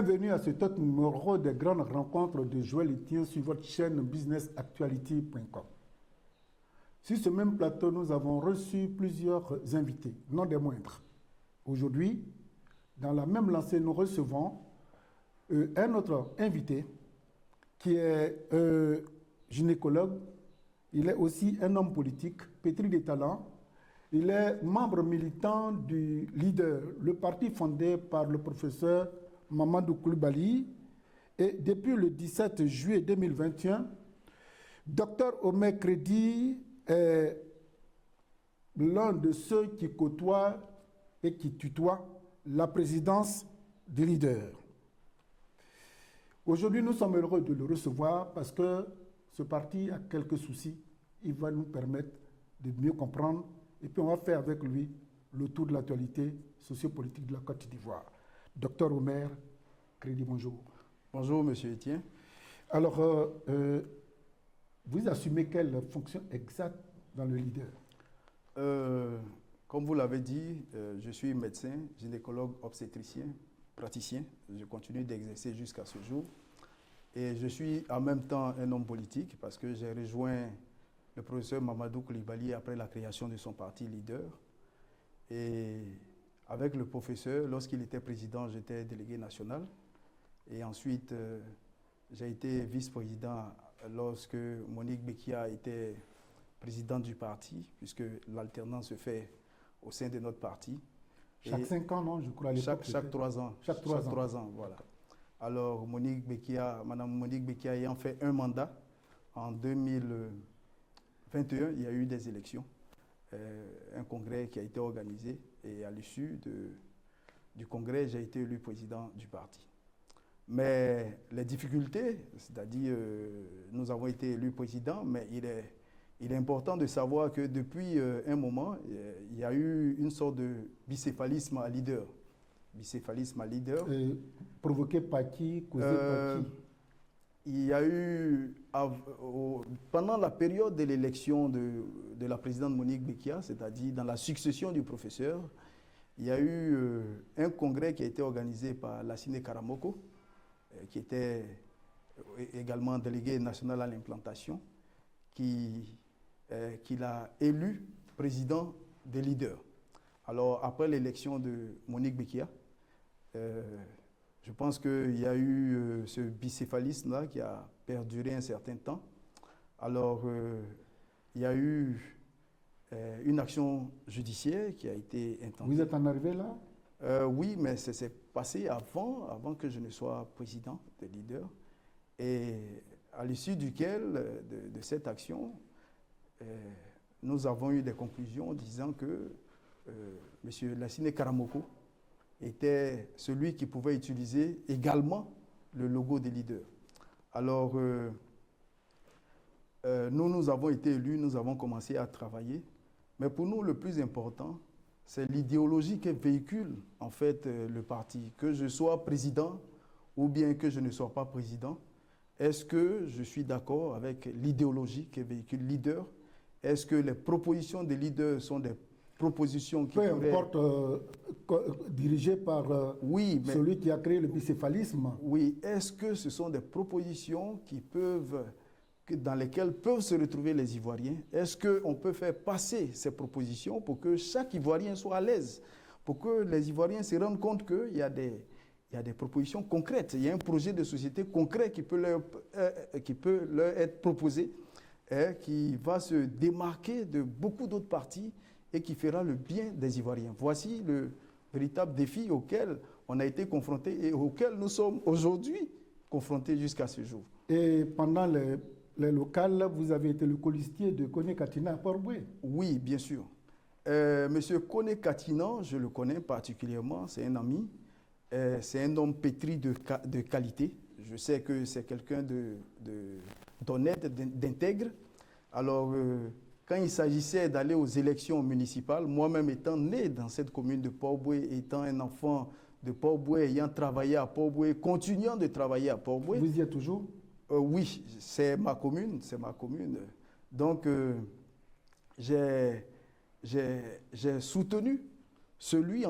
Bienvenue à ce autre numéro des grandes rencontres de Joël Etienne sur votre chaîne businessactuality.com. Sur ce même plateau, nous avons reçu plusieurs invités, non des moindres. Aujourd'hui, dans la même lancée, nous recevons un autre invité qui est gynécologue. Il est aussi un homme politique, pétri de talent. Il est membre militant du Leader, le parti fondé par le professeur Mamadou Coulibaly. Et depuis le 17 juillet 2021, Dr Omer Crédy est l'un de ceux qui côtoient et qui tutoient la présidence du Leader. Aujourd'hui, nous sommes heureux de le recevoir parce que ce parti a quelques soucis. Il va nous permettre de mieux comprendre et puis on va faire avec lui le tour de l'actualité sociopolitique de la Côte d'Ivoire. Docteur Omer Crédy, bonjour. Bonjour, monsieur Etienne. Alors, vous assumez quelle fonction exacte dans le Leader? Comme vous l'avez dit, je suis médecin, gynécologue, obstétricien, praticien. Je continue d'exercer jusqu'à ce jour. Et je suis en même temps un homme politique parce que j'ai rejoint le professeur Mamadou Coulibaly après la création de son parti Leader. Et avec le professeur, lorsqu'il était président, j'étais délégué national. Et ensuite, j'ai été vice-président lorsque Monique Bekia était présidente du parti, puisque l'alternance se fait au sein de notre parti. Chaque 5 ans, non, je crois. Chaque 3 ans. Chaque 3 ans, voilà. Alors, Madame Monique Bekia ayant fait un mandat, en 2021, il y a eu des élections, un congrès qui a été organisé, et à l'issue du congrès, j'ai été élu président du parti. Mais les difficultés, c'est-à-dire, nous avons été élus président, mais il est important de savoir que depuis un moment, il y a eu une sorte de bicéphalisme à Leader. Bicéphalisme à Leader. Provoqué par qui, causé par qui? Il y a eu, pendant la période de l'élection de la présidente Monique Bekia, c'est-à-dire dans la succession du professeur, il y a eu un congrès qui a été organisé par Lassine Karamoko, qui était également délégué national à l'implantation, qui l'a élu président des Leaders. Alors, après l'élection de Monique Bekia, je pense qu'il y a eu ce bicéphalisme-là qui a perduré un certain temps. Alors, il y a eu une action judiciaire qui a été intentée. Vous êtes en arrivé là? Oui, mais ça s'est passé avant que je ne sois président des Leaders. Et à l'issue duquel, de cette action, nous avons eu des conclusions disant que M. Lassine Karamoko était celui qui pouvait utiliser également le logo des Leaders. Alors, nous avons été élus, nous avons commencé à travailler. Mais pour nous, le plus important, c'est l'idéologie que véhicule en fait le parti. Que je sois président ou bien que je ne sois pas président, est-ce que je suis d'accord avec l'idéologie que véhicule Leader? Est-ce que les propositions des Leaders sont des propositions qui peu importe, dirigées par celui qui a créé le bicéphalisme? Oui, est-ce que ce sont des propositions dans lesquelles peuvent se retrouver les Ivoiriens? Est-ce qu'on peut faire passer ces propositions pour que chaque Ivoirien soit à l'aise, pour que les Ivoiriens se rendent compte qu'il y a des propositions concrètes, il y a un projet de société concret qui peut leur être proposé, qui va se démarquer de beaucoup d'autres partis et qui fera le bien des Ivoiriens. Voici le véritable défi auquel on a été confronté et auquel nous sommes aujourd'hui confrontés jusqu'à ce jour. Et pendant les locales, vous avez été le colistier de Kone Katina à Port-Boué? Oui, bien sûr. Monsieur Kone Katina, je le connais particulièrement, c'est un ami. C'est un homme pétri de qualité. Je sais que c'est quelqu'un d'honnête, d'intègre. Alors, quand il s'agissait d'aller aux élections municipales, moi-même étant né dans cette commune de Port-Boué, étant un enfant de Port-Boué, ayant travaillé à Port-Boué, continuant de travailler à Port-Boué. Vous y êtes toujours? Oui, c'est ma commune, Donc, j'ai soutenu celui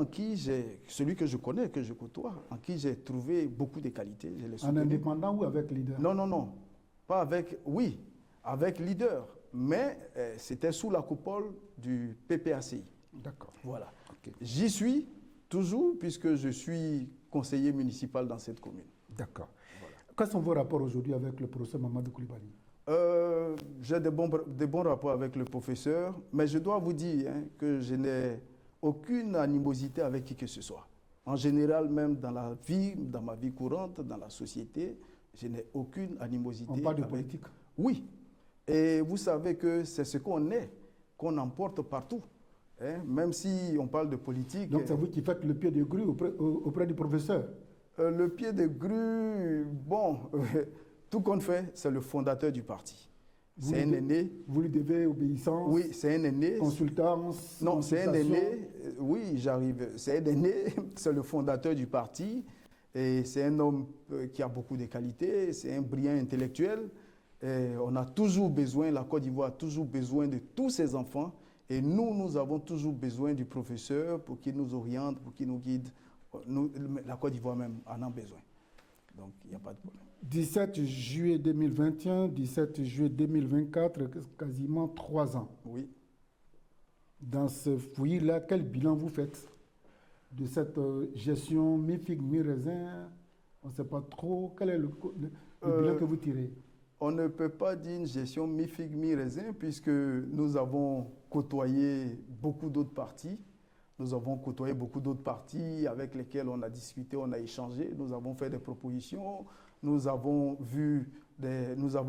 que je connais, que je côtoie, en qui j'ai trouvé beaucoup de qualités, je l'ai En soutenu. indépendant ou avec leader? Non, non, non. Pas avec, oui, avec leader, mais c'était sous la coupole du PPACI. D'accord. Voilà. Ok. J'y suis toujours puisque je suis conseiller municipal dans cette commune. D'accord. Voilà. Quels sont vos rapports aujourd'hui avec le professeur Mamadou Coulibaly? J'ai de bons rapports avec le professeur, mais je dois vous dire que je n'ai aucune animosité avec qui que ce soit. En général, même dans la vie, dans ma vie courante, dans la société, je n'ai aucune animosité. On parle de politique? Oui. Et vous savez que c'est ce qu'on est, qu'on emporte partout. Même si on parle de politique. Donc c'est vous qui faites le pied de grue auprès du professeur? Le pied de grue, bon, tout qu'on fait, c'est le fondateur du parti. C'est un aîné. Vous lui devez obéissance? Oui, c'est un aîné. Consultance? Non, c'est un aîné. Oui, j'arrive. C'est un aîné, c'est le fondateur du parti. Et c'est un homme qui a beaucoup de qualités, c'est un brillant intellectuel. Et on a toujours besoin, la Côte d'Ivoire a toujours besoin de tous ses enfants. Et nous avons toujours besoin du professeur pour qu'il nous oriente, pour qu'il nous guide. La Côte d'Ivoire même en a besoin. Donc, il n'y a pas de problème. 17 juillet 2021, 17 juillet 2024, quasiment 3 ans. Oui. Dans ce fouillis-là, quel bilan vous faites de cette gestion mi-figue, mi-raisin? On ne sait pas trop. Quel est le bilan que vous tirez? On ne peut pas dire une gestion mi-figue, mi-raisin, puisque nous avons côtoyé beaucoup d'autres partis. Nous avons côtoyé beaucoup d'autres partis avec lesquels on a discuté, on a échangé. Nous avons fait des propositions. Nous avons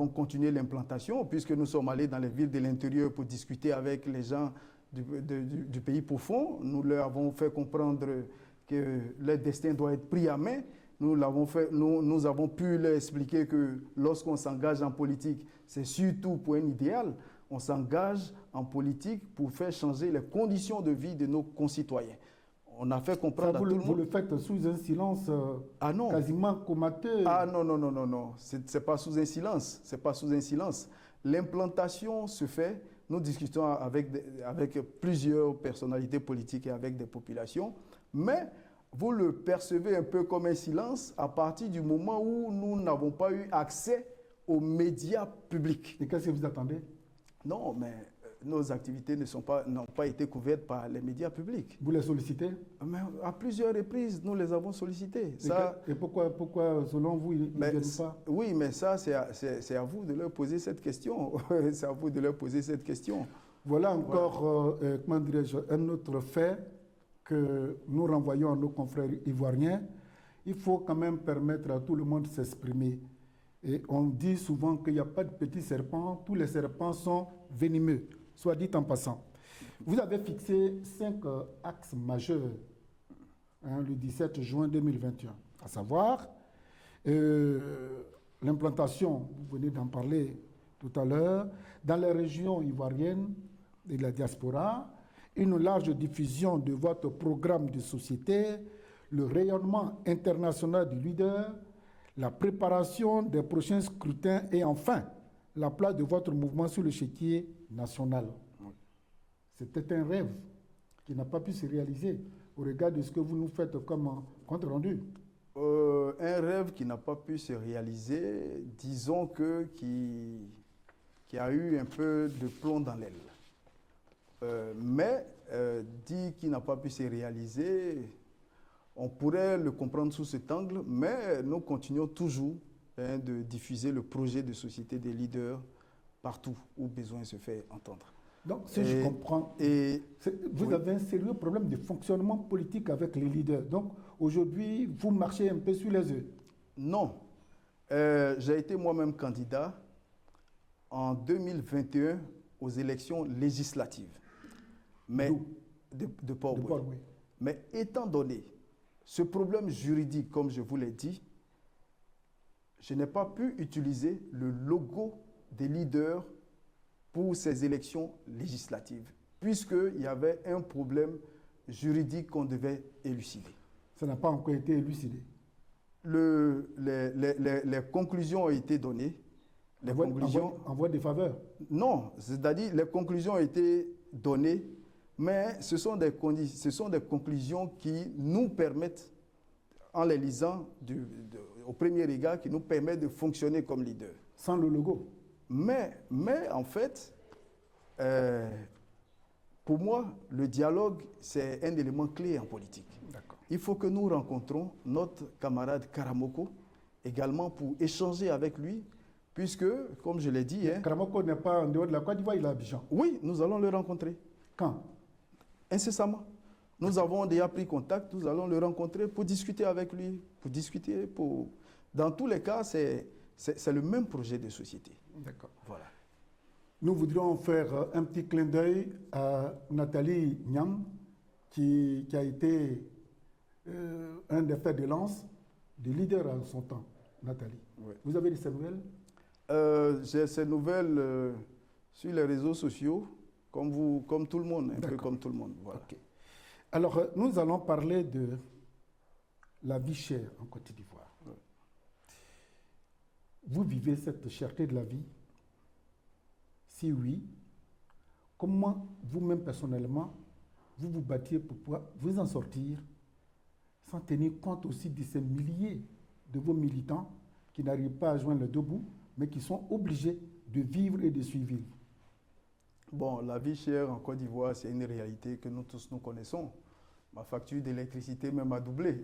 continué l'implantation, puisque nous sommes allés dans les villes de l'intérieur pour discuter avec les gens du pays profond. Nous leur avons fait comprendre que leur destin doit être pris à main. Nous avons pu leur expliquer que lorsqu'on s'engage en politique, c'est surtout pour un idéal. On s'engage en politique pour faire changer les conditions de vie de nos concitoyens. On a fait comprendre à tout le monde. Vous le faites sous un silence quasiment comateux. Ah non, non, non, non, non. C'est pas sous un silence. C'est pas sous un silence. L'implantation se fait. Nous discutons avec plusieurs personnalités politiques et avec des populations. Mais vous le percevez un peu comme un silence à partir du moment où nous n'avons pas eu accès aux médias publics. Et qu'est-ce que vous attendez? Non, mais nos activités n'ont pas été couvertes par les médias publics. Vous les sollicitez? Mais à plusieurs reprises, nous les avons sollicités. Et pourquoi, selon vous, ils ne viennent pas? Oui, mais ça, c'est à vous de leur poser cette question. C'est à vous de leur poser cette question. Voilà encore, comment dirais-je, un autre fait que nous renvoyons à nos confrères ivoiriens. Il faut quand même permettre à tout le monde de s'exprimer. Et on dit souvent qu'il n'y a pas de petits serpents, tous les serpents sont venimeux, soit dit en passant. Vous avez fixé 5 axes majeurs le 17 juin 2021, à savoir l'implantation, vous venez d'en parler tout à l'heure, dans les régions ivoiriennes et la diaspora, une large diffusion de votre programme de société, le rayonnement international du leader, la préparation des prochains scrutins et enfin, la place de votre mouvement sur le chéquier national. C'était un rêve qui n'a pas pu se réaliser au regard de ce que vous nous faites comme compte rendu. Un rêve qui n'a pas pu se réaliser, disons qui a eu un peu de plomb dans l'aile. Mais dit qu'il n'a pas pu se réaliser, on pourrait le comprendre sous cet angle, mais nous continuons toujours de diffuser le projet de société des leaders partout où besoin se fait entendre. Donc, si je comprends, vous avez un sérieux problème de fonctionnement politique avec les leaders. Donc, aujourd'hui, vous marchez un peu sur les œufs. Non. J'ai été moi-même candidat en 2021 aux élections législatives. Mais de Port-Boué. Oui. Mais étant donné ce problème juridique, comme je vous l'ai dit, je n'ai pas pu utiliser le logo des leaders pour ces élections législatives, puisqu'il y avait un problème juridique qu'on devait élucider. Ça n'a pas encore été élucidé. Les conclusions ont été données. En voie de faveur? Non, c'est-à-dire les conclusions ont été données, Mais ce sont des conclusions qui nous permettent, en les lisant au premier regard, qui nous permettent de fonctionner comme leader. Sans le logo. Mais en fait, pour moi, le dialogue, c'est un élément clé en politique. Il faut que nous rencontrons notre camarade Karamoko également pour échanger avec lui, puisque, comme je l'ai dit... Karamoko n'est pas en dehors de la Côte d'Ivoire, il est à Abidjan. Oui, nous allons le rencontrer. Quand? Incessamment. Nous avons déjà pris contact, nous allons le rencontrer pour discuter avec lui, Dans tous les cas, c'est le même projet de société. D'accord. Voilà. Nous voudrions faire un petit clin d'œil à Nathalie Niang, qui a été un des fers de lance, des leaders en son temps. Nathalie, oui. Vous avez ces nouvelles? J'ai ces nouvelles sur les réseaux sociaux, comme tout le monde, un peu comme tout le monde. Voilà. Okay. Alors, nous allons parler de la vie chère en Côte d'Ivoire. Oui. Vous vivez cette cherté de la vie? Si oui, comment vous-même personnellement, vous vous battiez pour pouvoir vous en sortir sans tenir compte aussi de ces milliers de vos militants qui n'arrivent pas à joindre les deux bouts, mais qui sont obligés de vivre et de suivre? Bon, la vie chère en Côte d'Ivoire, c'est une réalité que nous tous nous connaissons. Ma facture d'électricité même a doublé.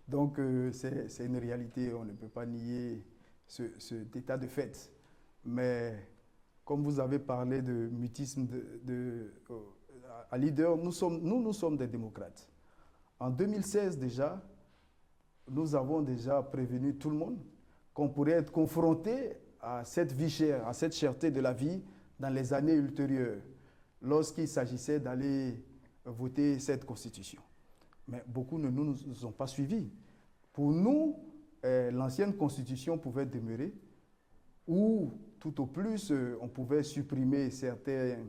Donc, c'est une réalité, on ne peut pas nier cet état de fait. Mais comme vous avez parlé de mutisme à leader, nous sommes des démocrates. En 2016 déjà, nous avons déjà prévenu tout le monde qu'on pourrait être confronté à cette vie chère, à cette cherté de la vie dans les années ultérieures, lorsqu'il s'agissait d'aller voter cette constitution. Mais beaucoup ne nous ont pas suivis. Pour nous, l'ancienne constitution pouvait demeurer, ou tout au plus, on pouvait supprimer certaines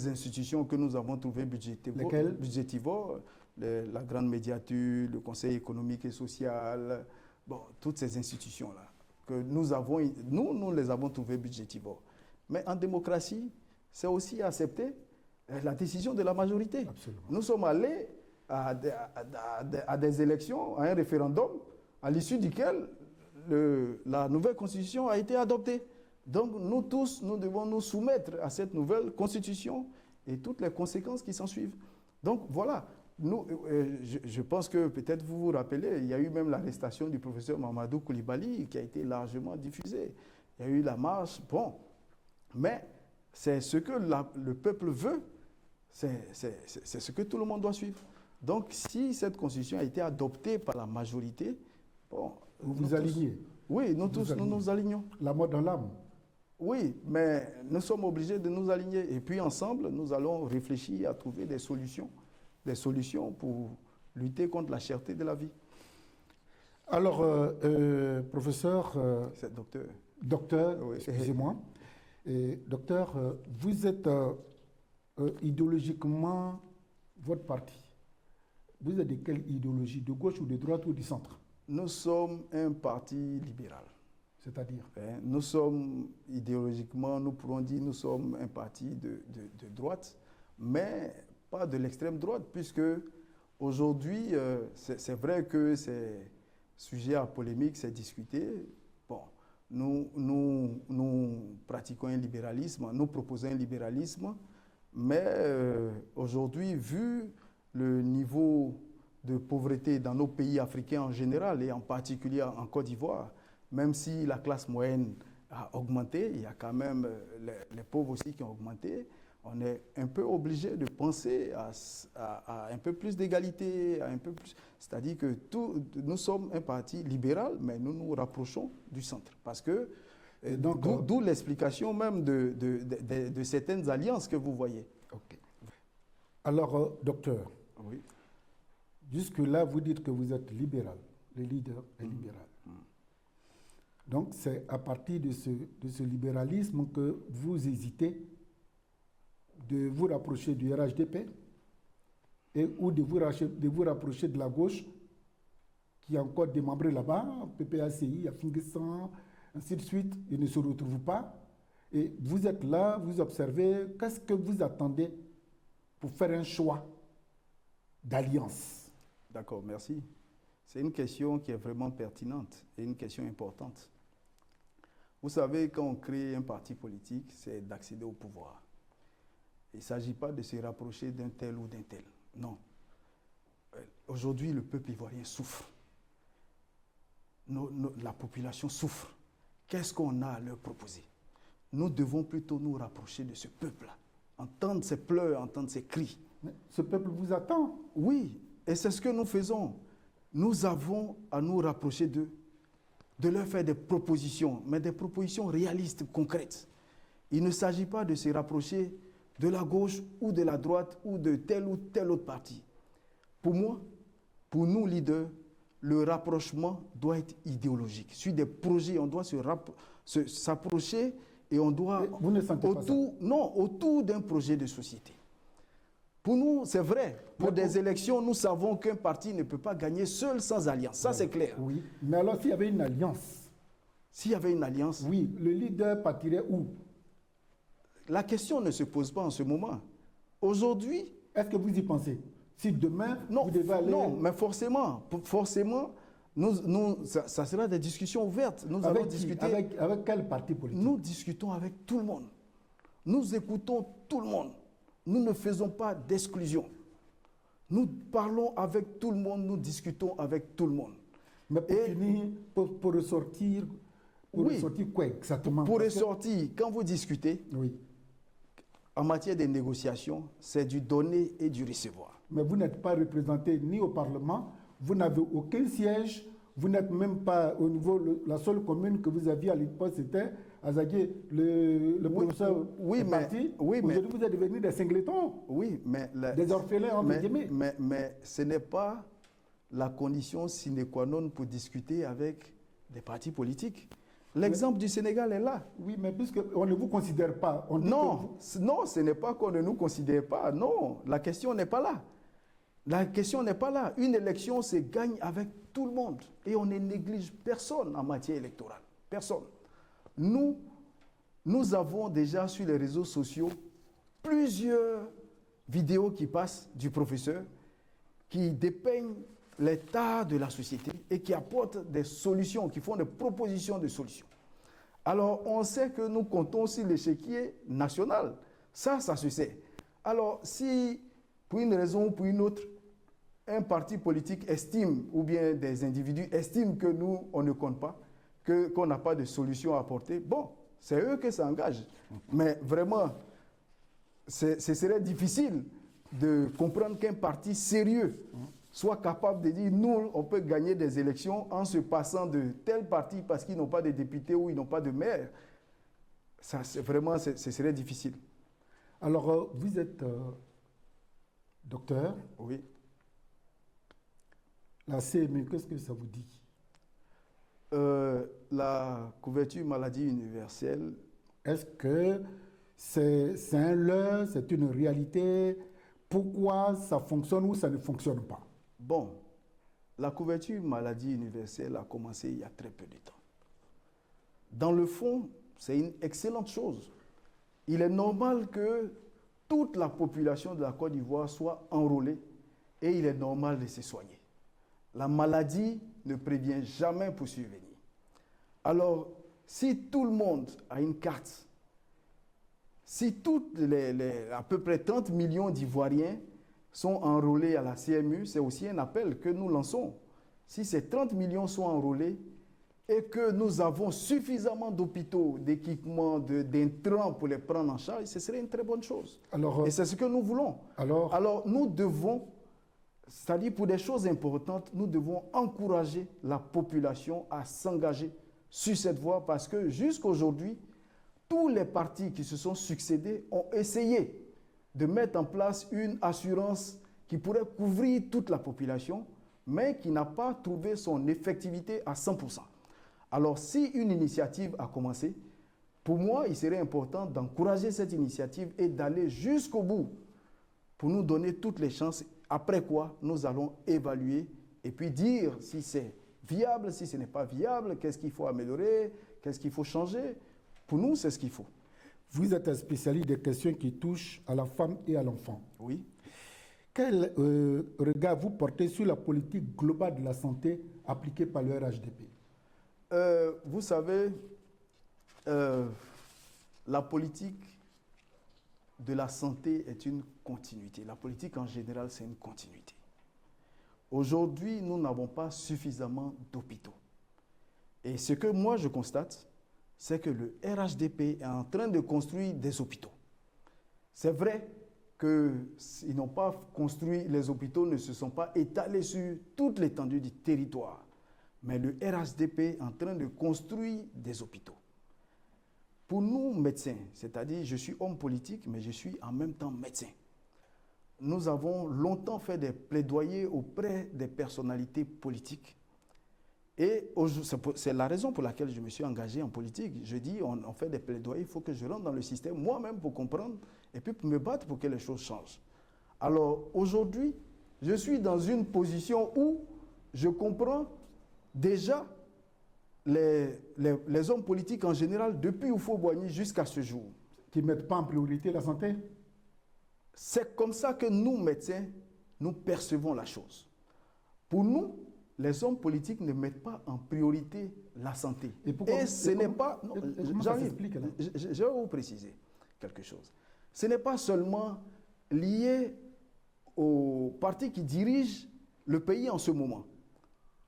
institutions que nous avons trouvées budgétivores, la grande médiature, le Conseil économique et social, bon, toutes ces institutions-là, que nous les avons trouvées budgétivores. Mais en démocratie, c'est aussi accepter la décision de la majorité. Absolument. Nous sommes allés à des élections, à un référendum, à l'issue duquel la nouvelle constitution a été adoptée. Donc nous tous, nous devons nous soumettre à cette nouvelle constitution et toutes les conséquences qui s'en suivent. Donc voilà, je pense que peut-être vous vous rappelez, il y a eu même l'arrestation du professeur Mamadou Koulibaly qui a été largement diffusée. Il y a eu la marche, bon, mais c'est ce que le peuple veut, c'est ce que tout le monde doit suivre. Donc si cette constitution a été adoptée par la majorité, bon... Vous vous alignez? Oui, nous tous, nous nous alignons. La mort dans l'âme? Oui, mais nous sommes obligés de nous aligner. Et puis ensemble, nous allons réfléchir à trouver des solutions pour lutter contre la cherté de la vie. Alors, professeur... C'est docteur. Docteur, oui. Excusez-moi. Docteur, vous êtes idéologiquement votre parti. Vous êtes de quelle idéologie? De gauche ou de droite ou du centre? Nous sommes un parti libéral. C'est-à-dire? Nous sommes idéologiquement, nous pourrons dire, nous sommes un parti de droite, mais pas de l'extrême droite, puisque aujourd'hui, c'est vrai que c'est sujet à polémique, c'est discuté. Bon, nous pratiquons un libéralisme, nous proposons un libéralisme, mais aujourd'hui, vu le niveau de pauvreté dans nos pays africains en général et en particulier en Côte d'Ivoire, même si la classe moyenne a augmenté, il y a quand même les pauvres aussi qui ont augmenté, on est un peu obligé de penser à un peu plus d'égalité, c'est-à-dire que nous sommes un parti libéral, mais nous nous rapprochons du centre. Parce que, d'où l'explication même de certaines alliances que vous voyez. Okay. Alors, docteur, oui. Jusque-là, vous dites que vous êtes libéral, le leader est libéral. Donc, c'est à partir de ce libéralisme que vous hésitez de vous rapprocher du RHDP ou de vous rapprocher de la gauche qui est encore démembrée là-bas, PPACI, Afingessan, ainsi de suite, ils ne se retrouvent pas. Et vous êtes là, vous observez, qu'est-ce que vous attendez pour faire un choix d'alliance? D'accord, merci. C'est une question qui est vraiment pertinente et une question importante. Vous savez, quand on crée un parti politique, c'est d'accéder au pouvoir. Il ne s'agit pas de se rapprocher d'un tel ou d'un tel. Non. Aujourd'hui, le peuple ivoirien souffre. La population souffre. Qu'est-ce qu'on a à leur proposer? Nous devons plutôt nous rapprocher de ce peuple-là. Entendre ses pleurs, entendre ses cris. Mais ce peuple vous attend. Oui, et c'est ce que nous faisons. Nous avons à nous rapprocher d'eux, de leur faire des propositions, mais des propositions réalistes, concrètes. Il ne s'agit pas de se rapprocher de la gauche ou de la droite ou de tel ou tel autre parti. Pour moi, pour nous leaders, le rapprochement doit être idéologique. Sur des projets, on doit s'approcher et on doit vous ne sentez pas ça? Non, autour d'un projet de société. Pour nous, c'est vrai. Pour des élections, nous savons qu'un parti ne peut pas gagner seul sans alliance. Ça, c'est clair. Oui, mais alors s'il y avait une alliance? S'il y avait une alliance? Oui, le leader partirait où? La question ne se pose pas en ce moment. Aujourd'hui... Est-ce que vous y pensez? Si demain, vous devez aller... Non, mais forcément, ça sera des discussions ouvertes. Nous allons discuter... Avec quel parti politique? Nous discutons avec tout le monde. Nous écoutons tout le monde. Nous ne faisons pas d'exclusion. Nous parlons avec tout le monde, nous discutons avec tout le monde. Mais pour finir, pour ressortir quoi exactement? Pour ressortir, quand vous discutez, oui, en matière de négociation, c'est du donner et du recevoir. Mais vous n'êtes pas représenté ni au Parlement, vous n'avez aucun siège, vous n'êtes même pas au niveau, la seule commune que vous aviez à l'époque, c'était Azagué, le professeur est parti. Aujourd'hui, vous êtes devenus des singletons, des orphelins, entre guillemets. Mais ce n'est pas la condition sine qua non pour discuter avec des partis politiques. L'exemple du Sénégal est là. Oui, mais puisqu'on ne vous considère pas... Non, ce n'est pas qu'on ne nous considère pas. Non, la question n'est pas là. La question n'est pas là. Une élection se gagne avec tout le monde. Et on ne néglige personne en matière électorale. Personne. Nous avons déjà sur les réseaux sociaux plusieurs vidéos qui passent du professeur qui dépeignent l'état de la société et qui apportent des solutions, qui font des propositions de solutions. Alors, on sait que nous comptons sur l'échiquier national. Ça se sait. Alors, si, pour une raison ou pour une autre, un parti politique estime, ou bien des individus estiment que nous, on ne compte pas, qu'on n'a pas de solution à apporter, bon, c'est eux qui s'engagent. Mais vraiment, ce serait difficile de comprendre qu'un parti sérieux soit capable de dire, nous, on peut gagner des élections en se passant de tel parti parce qu'ils n'ont pas de députés ou ils n'ont pas de maire. Ça, vraiment, ce serait difficile. Alors, vous êtes docteur. Oui. La CMU, qu'est-ce que ça vous dit? La couverture maladie universelle. Est-ce que c'est un leurre, c'est une réalité? Pourquoi ça fonctionne ou ça ne fonctionne pas? Bon, la couverture maladie universelle a commencé il y a très peu de temps. Dans le fond, c'est une excellente chose. Il est normal que toute la population de la Côte d'Ivoire soit enrôlée et il est normal de se soigner. La maladie ne prévient jamais pour survenir. Alors, si tout le monde a une carte, si à peu près 30 millions d'Ivoiriens sont enrôlés à la CMU, c'est aussi un appel que nous lançons. Si ces 30 millions sont enrôlés et que nous avons suffisamment d'hôpitaux, d'équipements, d'intrants pour les prendre en charge, ce serait une très bonne chose. Et c'est ce que nous voulons. Alors nous devons, c'est-à-dire pour des choses importantes, nous devons encourager la population à s'engager sur cette voie parce que jusqu'aujourd'hui, tous les partis qui se sont succédés ont essayé de mettre en place une assurance qui pourrait couvrir toute la population, mais qui n'a pas trouvé son effectivité à 100%. Alors, si une initiative a commencé, pour moi, il serait important d'encourager cette initiative et d'aller jusqu'au bout pour nous donner toutes les chances, après quoi nous allons évaluer et puis dire si c'est viable, si ce n'est pas viable, qu'est-ce qu'il faut améliorer, qu'est-ce qu'il faut changer. Pour nous, c'est ce qu'il faut. Vous êtes un spécialiste des questions qui touchent à la femme et à l'enfant. Oui. Quel regard vous portez sur la politique globale de la santé appliquée par le RHDP? Vous savez, la politique de la santé est une continuité. La politique en général, c'est une continuité. Aujourd'hui, nous n'avons pas suffisamment d'hôpitaux. Et ce que moi je constate, c'est que le RHDP est en train de construire des hôpitaux. C'est vrai qu'ils n'ont pas construit, les hôpitaux ne se sont pas étalés sur toute l'étendue du territoire. Mais le RHDP est en train de construire des hôpitaux. Pour nous, médecins, c'est-à-dire je suis homme politique, mais je suis en même temps médecin. Nous avons longtemps fait des plaidoyers auprès des personnalités politiques. Et c'est la raison pour laquelle je me suis engagé en politique. Je dis, on fait des plaidoyers, il faut que je rentre dans le système moi-même pour comprendre et puis pour me battre pour que les choses changent. Alors aujourd'hui, je suis dans une position où je comprends déjà les hommes politiques en général, depuis Houphouët-Boigny jusqu'à ce jour. Qui ne mettent pas en priorité la santé? C'est comme ça que nous, médecins, nous percevons la chose. Pour nous, les hommes politiques ne mettent pas en priorité la santé. Et ce n'est pas... J'arrive. Je vais vous préciser quelque chose. Ce n'est pas seulement lié au parti qui dirige le pays en ce moment.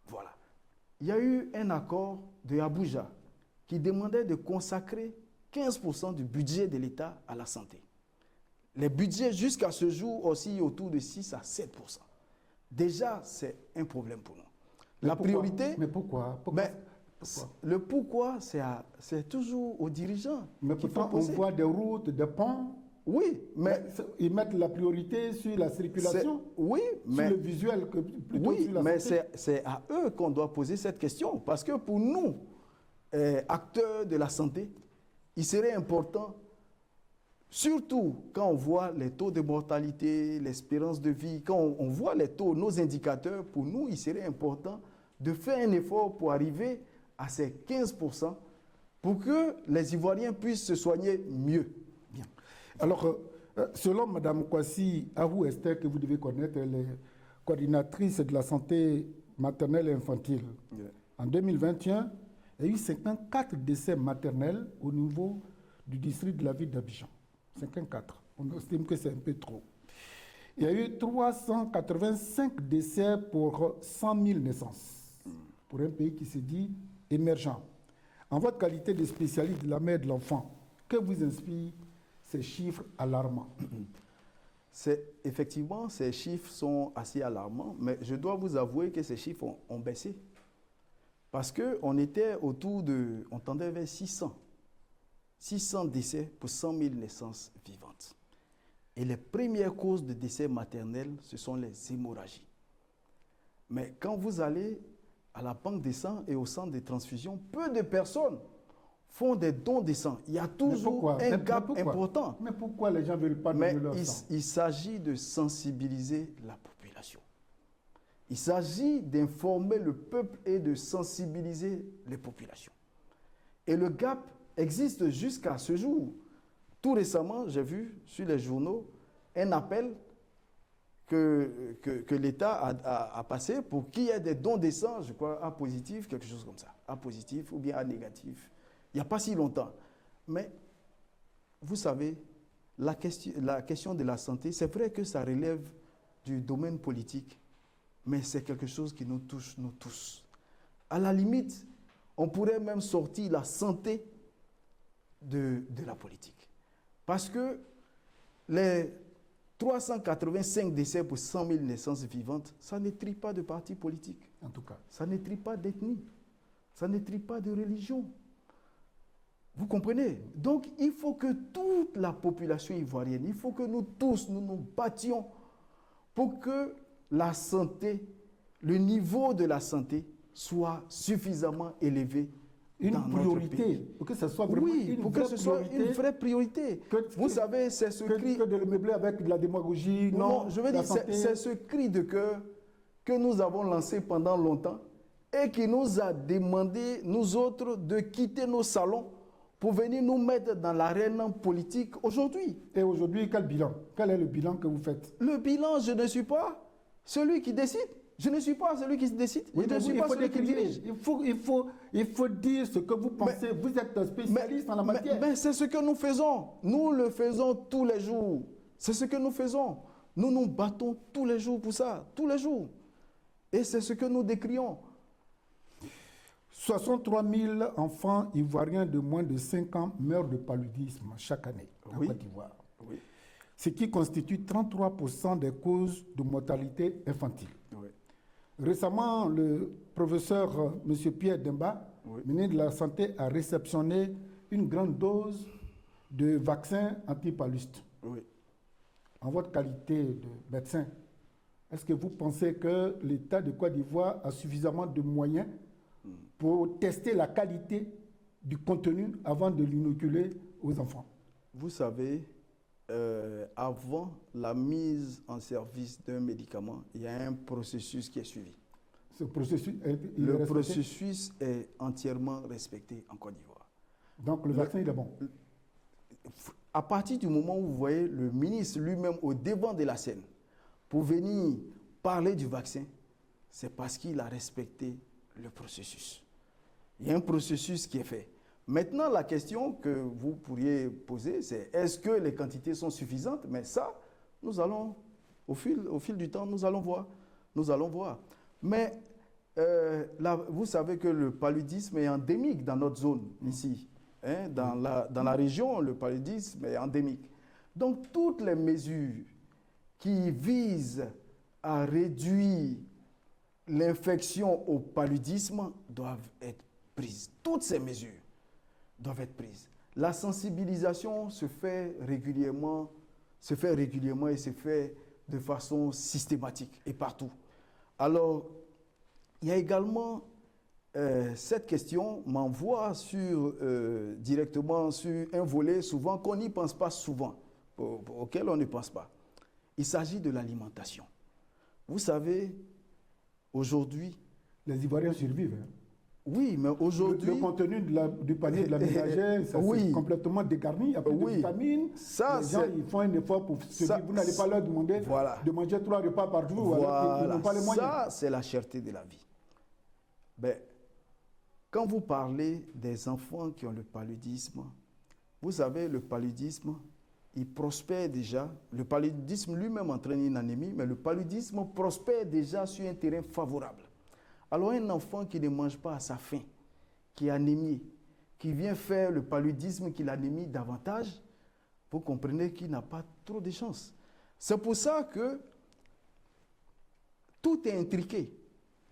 Voilà. Il y a eu un accord de Abuja qui demandait de consacrer 15% du budget de l'État à la santé. Les budgets jusqu'à ce jour oscillent autour de 6 à 7%. Déjà, c'est un problème pour nous. La priorité... Mais pourquoi? Le pourquoi, c'est toujours aux dirigeants. Mais pourtant, on voit des routes, des ponts. Oui, mais... Ils mettent la priorité sur la circulation. Oui, mais... Sur le visuel, plutôt oui, sur la mais santé. c'est à eux qu'on doit poser cette question. Parce que pour nous, acteurs de la santé, il serait important, surtout quand on voit les taux de mortalité, l'espérance de vie, quand on voit les taux, nos indicateurs, pour nous, il serait important de faire un effort pour arriver à ces 15% pour que les Ivoiriens puissent se soigner mieux. Bien. Alors, selon Mme Kwasi Ahou Esther, que vous devez connaître, elle est coordinatrice de la santé maternelle et infantile. Yeah. En 2021, il y a eu 54 décès maternels au niveau du district de la ville d'Abidjan. 54. On estime que c'est un peu trop. Il y a eu 385 décès pour 100 000 naissances, pour un pays qui se dit émergent. En votre qualité de spécialiste de la mère et de l'enfant, que vous inspirent ces chiffres alarmants? Effectivement, ces chiffres sont assez alarmants, mais je dois vous avouer que ces chiffres ont baissé. Parce qu'on était autour de... On tendait vers 600 décès pour 100 000 naissances vivantes. Et les premières causes de décès maternels, ce sont les hémorragies. Mais quand vous allez à la banque de sang et au centre de transfusion, peu de personnes font des dons de sang. Il y a toujours un gap important. Mais pourquoi les gens ne veulent pas donner leur sang? Il s'agit de sensibiliser la population. Il s'agit d'informer le peuple et de sensibiliser les populations. Et le gap existe jusqu'à ce jour. Tout récemment, j'ai vu sur les journaux un appel que l'État a passé pour qu'il y ait des dons de sang, je crois, A positif, quelque chose comme ça. A positif ou bien A négatif. Il n'y a pas si longtemps. Mais, vous savez, la question de la santé, c'est vrai que ça relève du domaine politique, mais c'est quelque chose qui nous touche, nous tous. À la limite, on pourrait même sortir la santé de la politique. Parce que les 385 décès pour 100 000 naissances vivantes, ça ne trie pas de parti politique. En tout cas. Ça ne trie pas d'ethnie. Ça ne trie pas de religion. Vous comprenez? Donc, il faut que toute la population ivoirienne, il faut que nous tous, nous nous battions pour que la santé, le niveau de la santé soit suffisamment élevé. Une priorité, pour que ce soit vraiment une vraie priorité. Vous savez, c'est ce cri... Que de le meubler avec de la démagogie, non, je veux dire, c'est ce cri de cœur que nous avons lancé pendant longtemps et qui nous a demandé, nous autres, de quitter nos salons pour venir nous mettre dans l'arène politique aujourd'hui. Et aujourd'hui, quel bilan? Quel est le bilan que vous faites? Le bilan, je ne suis pas celui qui décide. Je ne suis pas celui qui décide. Oui, je ne suis pas celui qui décrire. dirige. Il faut dire ce que vous pensez. Vous êtes spécialiste en la matière. Mais c'est ce que nous faisons. Nous le faisons tous les jours. C'est ce que nous faisons. Nous nous battons tous les jours pour ça. Tous les jours. Et c'est ce que nous décrions. 63 000 enfants ivoiriens de moins de 5 ans meurent de paludisme chaque année en Côte d'Ivoire. Oui. Ce qui constitue 33% des causes de mortalité infantile. Oui. Récemment, le professeur M. Pierre Demba, ministre de la Santé, a réceptionné une grande dose de vaccin antipaluste. Oui. En votre qualité de médecin, est-ce que vous pensez que l'État de Côte d'Ivoire a suffisamment de moyens pour tester la qualité du contenu avant de l'inoculer aux enfants? Vous savez, avant la mise en service d'un médicament, il y a un processus qui est suivi. Ce processus Le processus est entièrement respecté en Côte d'Ivoire. Donc le vaccin, il est bon. À partir du moment où vous voyez le ministre lui-même au devant de la scène pour venir parler du vaccin, c'est parce qu'il a respecté le processus. Il y a un processus qui est fait. Maintenant, la question que vous pourriez poser, c'est est-ce que les quantités sont suffisantes? Mais ça, nous allons, au fil du temps, nous allons voir. Nous allons voir. Mais là, vous savez que le paludisme est endémique dans notre zone, ici. Hein, dans la région, le paludisme est endémique. Donc, toutes les mesures qui visent à réduire l'infection au paludisme doivent être prises. Toutes ces mesures doivent être prises. La sensibilisation se fait régulièrement et se fait de façon systématique et partout. Alors, il y a également cette question m'envoie directement sur un volet souvent qu'on n'y pense pas souvent, auquel on ne pense pas. Il s'agit de l'alimentation. Vous savez, aujourd'hui... Les Ivoiriens survivent. Hein. Oui, mais aujourd'hui... Le contenu du panier de la ménagère, ça c'est complètement dégarni. Il n'y a plus de vitamines. Ça, les gens ils font un effort pour survivre. Vous n'allez pas leur demander de manger 3 repas par jour. Alors ils n'ont pas les moyens. Ça, c'est la cherté de la vie. Ben, quand vous parlez des enfants qui ont le paludisme, vous savez, le paludisme, il prospère déjà. Le paludisme lui-même entraîne une anémie, mais le paludisme prospère déjà sur un terrain favorable. Alors un enfant qui ne mange pas à sa faim, qui est anémié, qui vient faire le paludisme, qui l'anémie davantage, vous comprenez qu'il n'a pas trop de chance. C'est pour ça que tout est intriqué.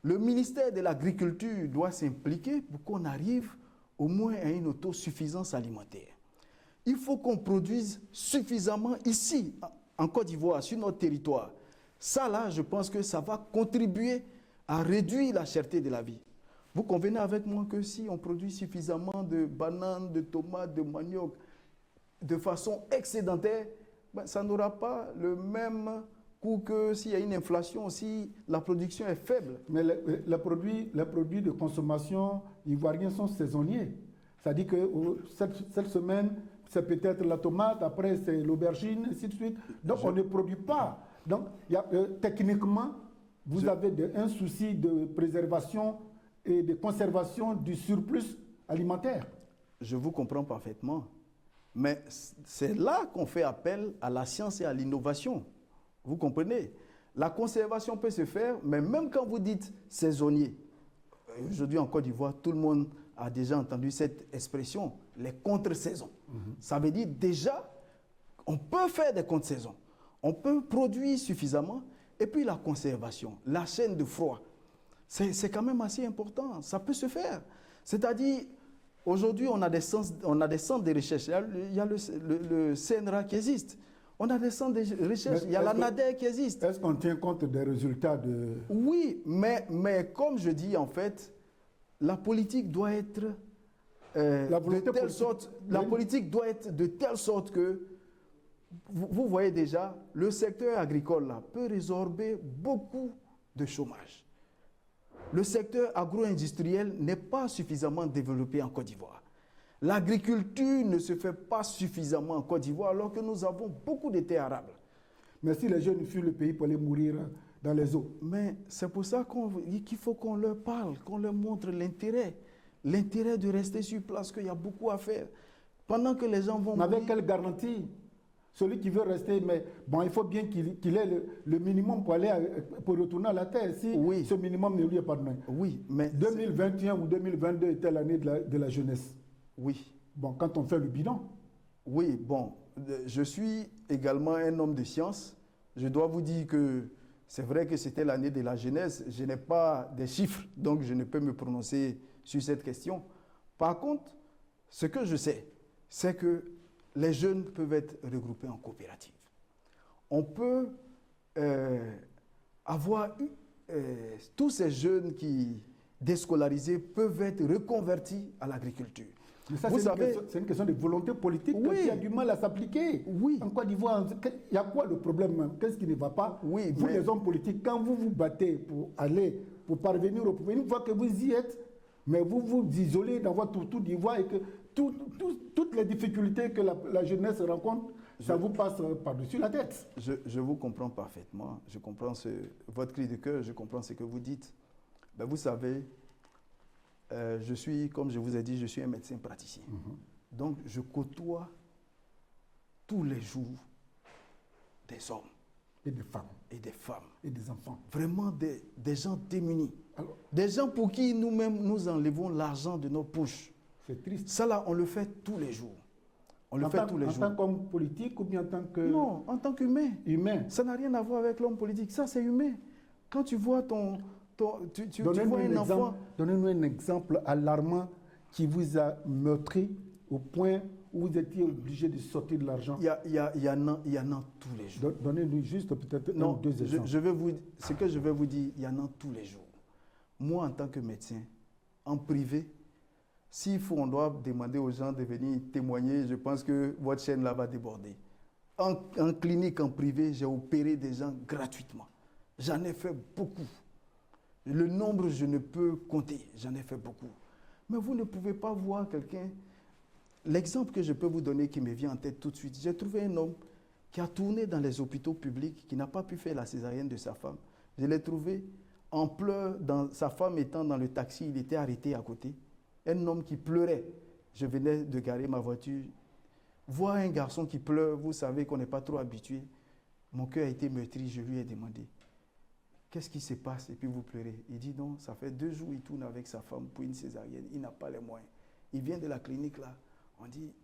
Le ministère de l'Agriculture doit s'impliquer pour qu'on arrive au moins à une autosuffisance alimentaire. Il faut qu'on produise suffisamment ici, en Côte d'Ivoire, sur notre territoire. Ça, là, je pense que ça va contribuer à réduire la cherté de la vie. Vous convenez avec moi que si on produit suffisamment de bananes, de tomates, de manioc, de façon excédentaire, ben, ça n'aura pas le même coût que s'il y a une inflation, si la production est faible. Mais les produits de consommation ivoiriens sont saisonniers. C'est-à-dire que cette semaine, c'est peut-être la tomate, après c'est l'aubergine, ainsi de suite. Donc on ne produit pas. Donc techniquement, vous avez un souci de préservation et de conservation du surplus alimentaire. Je vous comprends parfaitement. Mais c'est là qu'on fait appel à la science et à l'innovation. Vous comprenez? La conservation peut se faire, mais même quand vous dites saisonnier, aujourd'hui en Côte d'Ivoire, tout le monde a déjà entendu cette expression, les contre-saisons. Ça veut dire déjà, on peut faire des contre-saisons. On peut produire suffisamment. Et puis la conservation, la chaîne de froid, c'est quand même assez important. Ça peut se faire. C'est-à-dire, aujourd'hui, on a des centres de recherche. Il y a le CNRA qui existe. On a des centres de recherche. Il y a la NADER qui existe. Est-ce qu'on tient compte des résultats de... Oui, mais comme je dis, en fait, la politique doit être la politique doit être de telle sorte que vous voyez déjà, le secteur agricole là, peut résorber beaucoup de chômage. Le secteur agro-industriel n'est pas suffisamment développé en Côte d'Ivoire. L'agriculture ne se fait pas suffisamment en Côte d'Ivoire alors que nous avons beaucoup de terres arables. Mais si les jeunes fuient le pays pour aller mourir dans les eaux. Mais c'est pour ça qu'il faut qu'on leur parle, qu'on leur montre l'intérêt de rester sur place, qu'il y a beaucoup à faire. Pendant que les gens vont mais mourir. avec quelle garantie? Celui qui veut rester, mais bon, il faut bien qu'il ait le minimum pour retourner à la terre. Si Oui. ce minimum ne lui est pas donné. Oui, mais 2021 ou 2022 était l'année de la jeunesse. oui. Bon, quand on fait le bilan. Oui, bon, je suis également un homme de science. Je dois vous dire que c'est vrai que c'était l'année de la jeunesse. Je n'ai pas des chiffres, donc je ne peux me prononcer sur cette question. Par contre, ce que je sais, c'est que les jeunes peuvent être regroupés en coopérative. On peut avoir tous ces jeunes qui déscolarisés peuvent être reconvertis à l'agriculture. Mais ça, Vous savez, c'est une question de volonté politique oui, qui a du mal à s'appliquer. Oui. En Côte d'Ivoire, il y a quoi le problème? Qu'est-ce qui ne va pas? Oui, vous, mais les hommes politiques, quand vous vous battez pour parvenir au pouvoir, une fois que vous y êtes, mais vous vous isolez dans votre tour d'Ivoire et que toutes les difficultés que la jeunesse rencontre, ça vous passe par-dessus la tête. Je vous comprends parfaitement. Je comprends votre cri de cœur, je comprends ce que vous dites. Ben, vous savez, je suis, comme je vous ai dit, je suis un médecin praticien. Donc, je côtoie tous les jours des hommes. Et des femmes. Et des femmes. Et des enfants. Vraiment des gens démunis. Alors, des gens pour qui nous-mêmes, nous enlevons l'argent de nos poches. c'est triste. Ça là, on le fait tous les jours. On le fait tous les jours. En tant qu'homme politique ou bien en tant que... Non, en tant qu'humain. Humain. Ça n'a rien à voir avec l'homme politique. Ça, c'est humain. Quand tu vois tu vois un enfant... Donnez-nous un exemple alarmant qui vous a meurtri au point où vous étiez obligé de sortir de l'argent. Il y en a tous les jours. Donnez-nous juste peut-être un ou deux exemples. Ce que je vais vous dire, il y en a tous les jours. Moi, en tant que médecin, en privé, s'il faut, on doit demander aux gens de venir témoigner, je pense que votre chaîne là va déborder. En clinique, en privé, j'ai opéré des gens gratuitement. J'en ai fait beaucoup. Le nombre, je ne peux compter. J'en ai fait beaucoup. Mais vous ne pouvez pas voir quelqu'un... L'exemple que je peux vous donner qui me vient en tête tout de suite, j'ai trouvé un homme qui a tourné dans les hôpitaux publics, qui n'a pas pu faire la césarienne de sa femme. Je l'ai trouvé en pleurs, sa femme étant dans le taxi, il était arrêté à côté. Un homme qui pleurait. Je venais de garer ma voiture. Voir un garçon qui pleure, vous savez qu'on n'est pas trop habitué. Mon cœur a été meurtri, je lui ai demandé, qu'est-ce qui se passe? Et puis vous pleurez. Il dit non, ça fait 2 jours, il tourne avec sa femme pour une césarienne. Il n'a pas les moyens. Il vient de la clinique là.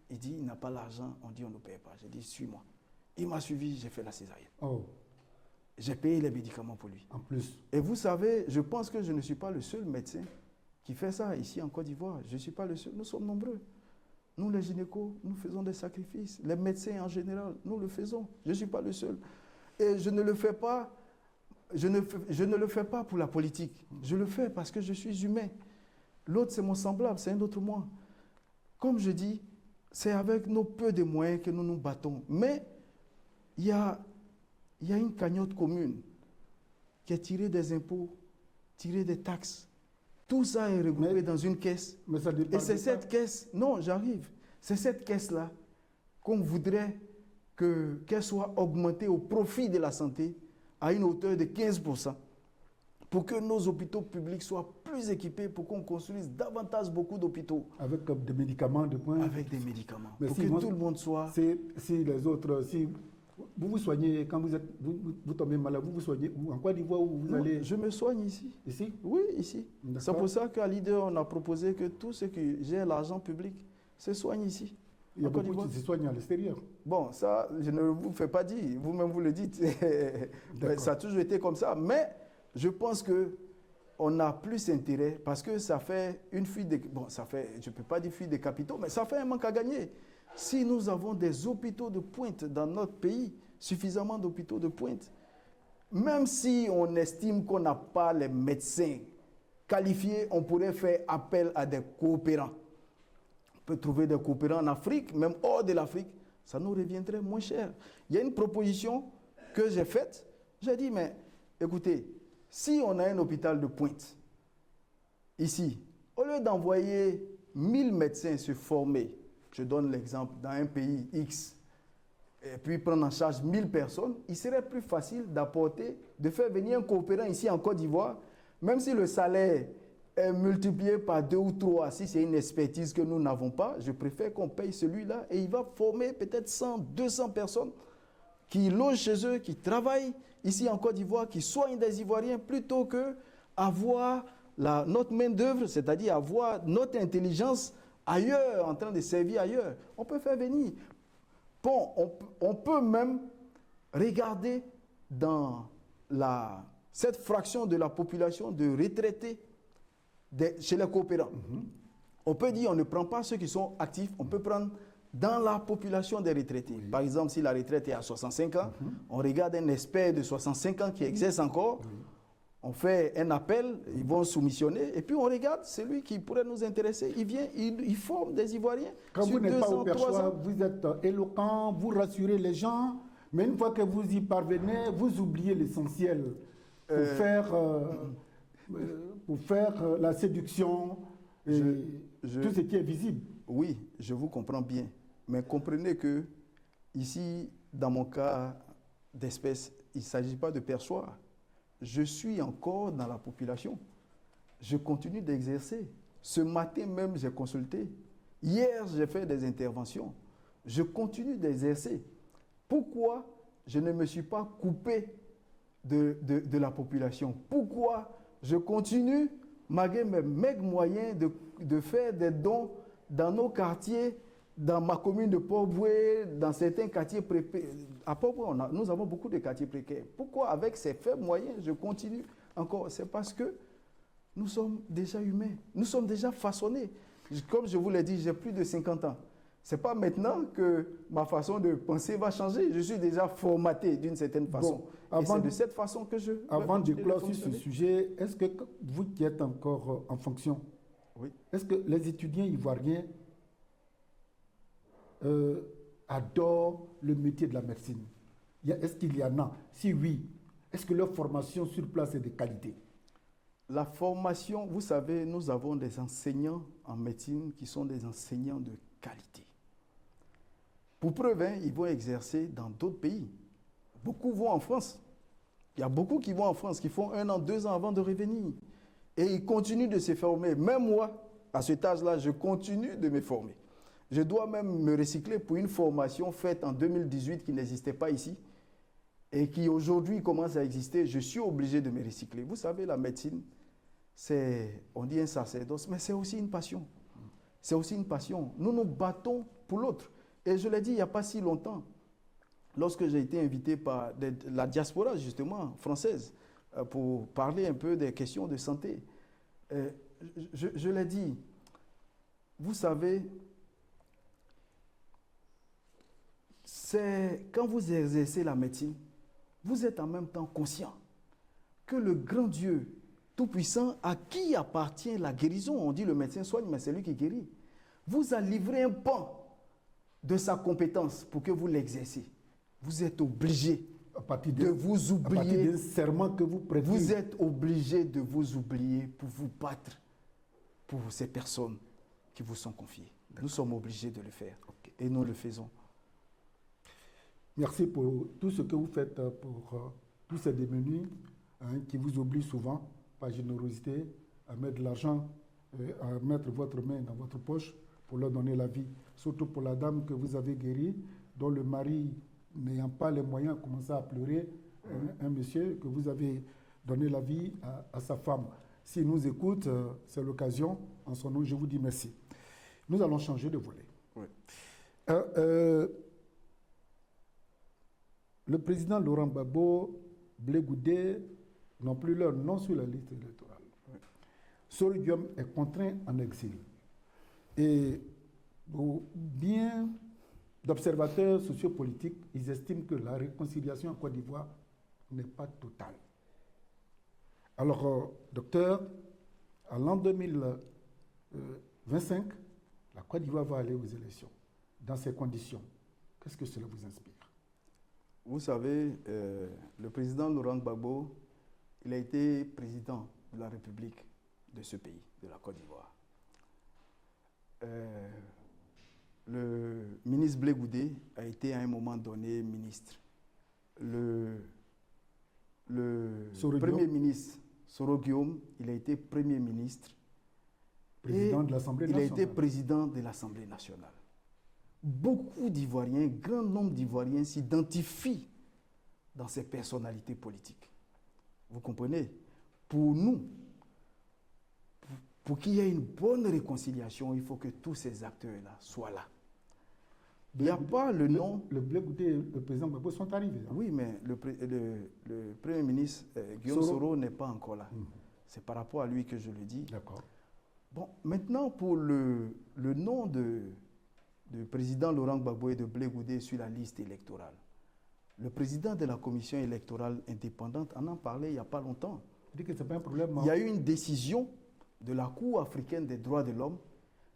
Il dit, il n'a pas l'argent. On dit, on ne paye pas. J'ai dit, suis-moi. Il m'a suivi, j'ai fait la césarienne. Oh. J'ai payé les médicaments pour lui. En plus. Et vous savez, je pense que je ne suis pas le seul médecin qui fait ça ici en Côte d'Ivoire. Je ne suis pas le seul. Nous sommes nombreux. Nous, les gynécos, nous faisons des sacrifices. Les médecins en général, nous le faisons. Je ne suis pas le seul. Et je ne le fais pas, je ne le fais pas pour la politique. Je le fais parce que je suis humain. L'autre, c'est mon semblable, c'est un autre moi. Comme je dis, c'est avec nos peu de moyens que nous nous battons. Mais il y a une cagnotte commune qui est tirée des impôts, tirée des taxes. Tout ça est regroupé dans une caisse. Mais ça dépend. Et c'est cette caisse, non, j'arrive. C'est cette caisse-là qu'on voudrait qu'elle soit augmentée au profit de la santé à une hauteur de 15%. Pour que nos hôpitaux publics soient plus équipés, pour qu'on construise davantage beaucoup d'hôpitaux. Avec des médicaments de pointe. Avec des médicaments. Mais pour si que tout le monde soit... Si les autres, si vous vous soignez, quand vous tombez malade, vous vous soignez en Côte d'Ivoire où vous allez... Je me soigne ici. Ici? Oui, ici. C'est pour ça qu'à Leader, on a proposé que tous ceux qui gèrent l'argent public se soignent ici. Il y a beaucoup qui se soignent à l'extérieur. Bon, ça, je ne vous fais pas dire. Vous-même, vous le dites. Ça a toujours été comme ça. Mais je pense qu'on a plus intérêt parce que ça fait une fuite de... Bon, ça fait, je ne peux pas dire fuite de capitaux, mais ça fait un manque à gagner. Si nous avons des hôpitaux de pointe dans notre pays, suffisamment d'hôpitaux de pointe, même si on estime qu'on n'a pas les médecins qualifiés, on pourrait faire appel à des coopérants. On peut trouver des coopérants en Afrique, même hors de l'Afrique, ça nous reviendrait moins cher. Il y a une proposition que j'ai faite. J'ai dit, mais écoutez, si on a un hôpital de pointe, ici, au lieu d'envoyer 1000 médecins se former, je donne l'exemple, dans un pays X, et puis prendre en charge 1000 personnes, il serait plus facile de faire venir un coopérant ici en Côte d'Ivoire, même si le salaire est multiplié par 2 ou 3, si c'est une expertise que nous n'avons pas, je préfère qu'on paye celui-là et il va former peut-être 100, 200 personnes qui logent chez eux, qui travaillent ici en Côte d'Ivoire, qui soignent des Ivoiriens, plutôt que avoir notre main-d'œuvre, c'est-à-dire avoir notre intelligence ailleurs, en train de servir ailleurs. On peut faire venir. Bon, on peut même regarder dans cette fraction de la population de retraités chez les coopérants. On peut dire on ne prend pas ceux qui sont actifs, on peut prendre dans la population des retraités. Par exemple, si la retraite est à 65 ans, on regarde un expert de 65 ans qui exerce encore, on fait un appel, ils vont soumissionner, et puis on regarde celui qui pourrait nous intéresser. Il vient, il forme des Ivoiriens. Quand vous n'êtes pas au perchoir, vous êtes éloquent, vous rassurez les gens, mais une fois que vous y parvenez, vous oubliez l'essentiel pour faire la séduction et tout ce qui est visible. Oui, je vous comprends bien. Mais comprenez que ici, dans mon cas d'espèce, il ne s'agit pas de perchoir. Je suis encore dans la population. Je continue d'exercer. Ce matin même, j'ai consulté. Hier, j'ai fait des interventions. Je continue d'exercer. Pourquoi je ne me suis pas coupé de la population? Pourquoi je continue, malgré mes maigres moyens, de faire des dons dans nos quartiers, dans ma commune de Port-Boué, dans certains quartiers précaires? À Port-Boué, nous avons beaucoup de quartiers précaires. Pourquoi, avec ces faibles moyens, je continue encore? C'est parce que nous sommes déjà humains. Nous sommes déjà façonnés. Comme je vous l'ai dit, j'ai plus de 50 ans. Ce n'est pas maintenant que ma façon de penser va changer. Je suis déjà formaté d'une certaine façon. Bon, et c'est de cette façon que je... Avant de clore sur ce sujet, est-ce que vous qui êtes encore en fonction, oui, est-ce que les étudiants ivoiriens adorent le métier de la médecine? Est-ce qu'il y en a? Si oui, est-ce que leur formation sur place est de qualité? La formation, vous savez, nous avons des enseignants en médecine qui sont des enseignants de qualité. Pour preuve, ils vont exercer dans d'autres pays. Beaucoup vont en France. Il y a beaucoup qui vont en France, qui font 1 an, 2 ans avant de revenir. Et ils continuent de se former. Même moi, à cet âge-là, je continue de me former. Je dois même me recycler pour une formation faite en 2018 qui n'existait pas ici et qui aujourd'hui commence à exister. Je suis obligé de me recycler. Vous savez, la médecine, on dit un sacerdoce, mais c'est aussi une passion. C'est aussi une passion. Nous nous battons pour l'autre. Et je l'ai dit il n'y a pas si longtemps, lorsque j'ai été invité par la diaspora, justement, française, pour parler un peu des questions de santé. Je l'ai dit, vous savez, c'est quand vous exercez la médecine, vous êtes en même temps conscient que le grand Dieu Tout-Puissant, à qui appartient la guérison, on dit le médecin soigne, mais c'est lui qui guérit, vous a livré un pan de sa compétence pour que vous l'exerciez. Vous êtes obligé de vous oublier. À partir d'un serment que vous prêtez. Vous êtes obligé de vous oublier pour vous battre pour ces personnes qui vous sont confiées. Nous sommes obligés de le faire. Okay. Et nous le faisons. Merci pour tout ce que vous faites pour tous ces démunis qui vous oublient souvent, par générosité, à mettre de l'argent, à mettre votre main dans votre poche pour leur donner la vie. Surtout pour la dame que vous avez guérie, dont le mari, n'ayant pas les moyens, a commencé à pleurer, un monsieur que vous avez donné la vie à sa femme. S'il nous écoute, c'est l'occasion. En son nom, je vous dis merci. Nous allons changer de volet. Oui. Le président Laurent Gbagbo, Blé Goudé n'ont plus leur nom sur la liste électorale. Oui. Sori Guillaume est contraint en exil. Et bien d'observateurs sociopolitiques, ils estiment que la réconciliation en Côte d'Ivoire n'est pas totale. Alors, docteur, à l'an 2025, la Côte d'Ivoire va aller aux élections. Dans ces conditions, qu'est-ce que cela vous inspire? Vous savez, le président Laurent Gbagbo, il a été président de la République de ce pays, de la Côte d'Ivoire. le ministre Blé Goudé a été à un moment donné ministre. Le Premier ministre Soro Guillaume, il a été Premier ministre. Président de l'Assemblée nationale. Il a été président de l'Assemblée nationale. Beaucoup d'Ivoiriens, grand nombre d'Ivoiriens s'identifient dans ces personnalités politiques. Vous comprenez? Pour nous, pour qu'il y ait une bonne réconciliation, il faut que tous ces acteurs-là soient là. Il n'y a pas le nom... Le Blé Goudé et le président Gbagbo sont arrivés. Hein? Oui, mais le Premier ministre Guillaume Soro n'est pas encore là. C'est par rapport à lui que je le dis. D'accord. Bon, maintenant, pour le nom de président Laurent Gbagbo et de Blé Goudé sur la liste électorale, le président de la commission électorale indépendante en a parlé il n'y a pas longtemps. Il dit que c'est pas un problème. Il y a eu une décision de la Cour africaine des droits de l'homme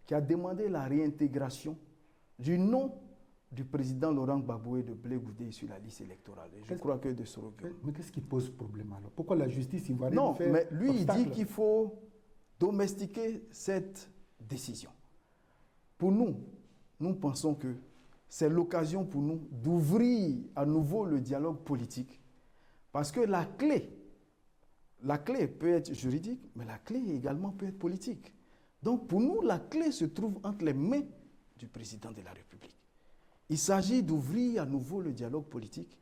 qui a demandé la réintégration du nom du président Laurent Gbagbo et de Blé Goudé sur la liste électorale. Et je crois que de Soro Guillaume. Mais qu'est-ce qui pose problème alors? Pourquoi la justice ivoirienne Non, fait mais lui, obstacle? il dit qu'il faut domestiquer cette décision. Pour nous, nous pensons que c'est l'occasion pour nous d'ouvrir à nouveau le dialogue politique. Parce que la clé peut être juridique, mais la clé également peut être politique. Donc pour nous, la clé se trouve entre les mains du président de la République. Il s'agit d'ouvrir à nouveau le dialogue politique